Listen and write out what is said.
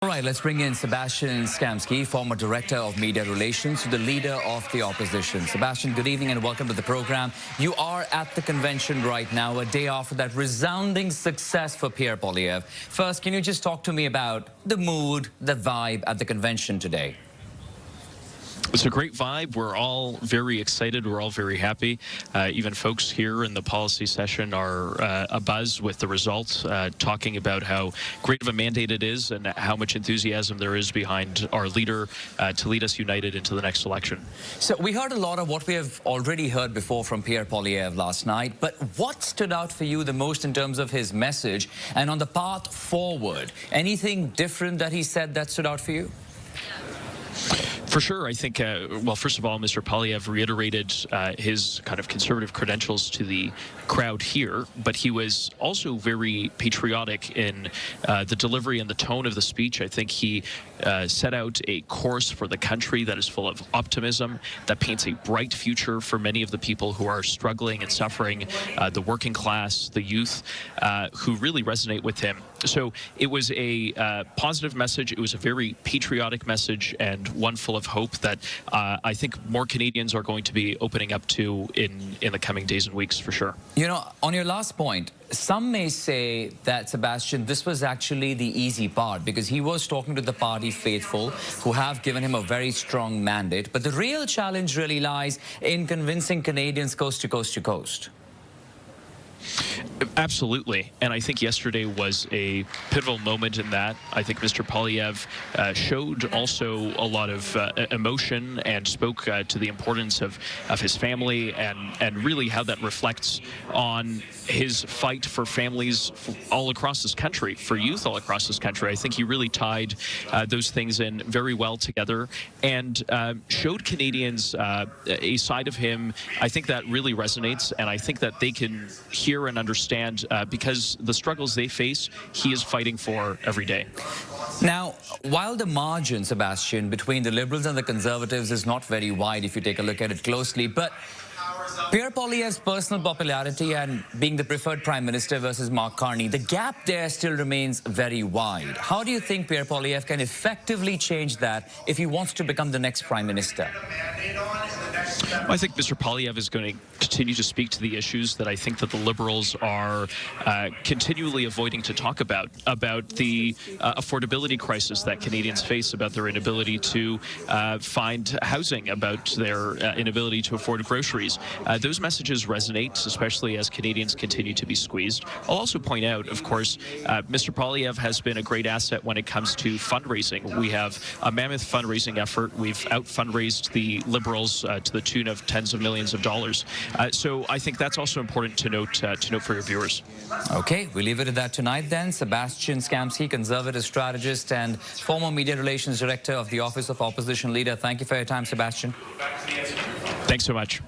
All right, let's bring in Sebastian Skamski, former Director of Media Relations, the leader of the opposition. Sebastian, good evening and welcome to the program. You are at the convention right now, a day after that resounding success for Pierre Poilievre. First, can you just talk to me about the mood, the vibe at the convention today? It's a great vibe. We're all very excited. We're all very happy. Even folks here in the policy session are abuzz with the results, talking about how great of a mandate it is and how much enthusiasm there is behind our leader to lead us united into the next election. So we heard a lot of what we have already heard before from Pierre Poilievre last night, but what stood out for you the most in terms of his message and on the path forward? Anything different that he said that stood out for you? For sure. I think, well, first of all, Mr. Poilievre reiterated his kind of conservative credentials to the crowd here, but he was also very patriotic in the delivery and the tone of the speech. I think he set out a course for the country that is full of optimism, that paints a bright future for many of the people who are struggling and suffering, the working class, the youth, who really resonate with him. So it was a positive message. It was a very patriotic message and one full of hope that I think more Canadians are going to be opening up to in the coming days and weeks, for sure. You know, on your last point, some may say that, Sebastian, this was actually the easy part because he was talking to the party faithful who have given him a very strong mandate. But the real challenge really lies in convincing Canadians coast to coast to coast. Absolutely. And I think yesterday was a pivotal moment in that. I think Mr. Poilievre showed also a lot of emotion and spoke to the importance of his family and really how that reflects on his fight for families all across this country, for youth all across this country. I think he really tied those things in very well together and showed Canadians a side of him. I think that really resonates, and I think that they can hear and understand because the struggles they face, he is fighting for every day. Now, while the margin, Sebastian, between the Liberals and the Conservatives is not very wide if you take a look at it closely, but Pierre Poilievre's personal popularity and being the preferred Prime Minister versus Mark Carney, the gap there still remains very wide. How do you think Pierre Poilievre can effectively change that if he wants to become the next Prime Minister? I think Mr. Poilievre is going to continue to speak to the issues that I think that the Liberals are continually avoiding to talk about the affordability crisis that Canadians face, about their inability to find housing, about their inability to afford groceries. Those messages resonate, especially as Canadians continue to be squeezed. I'll also point out, of course, Mr. Poilievre has been a great asset when it comes to fundraising. We have a mammoth fundraising effort. We've out-fundraised the Liberals to the tune of tens of millions of dollars. So I think that's also important to note for your viewers. Okay, we leave it at that tonight then. Sebastian Skamski, Conservative strategist and former Media Relations Director of the Office of Opposition Leader. Thank you for your time, Sebastian. Thanks so much.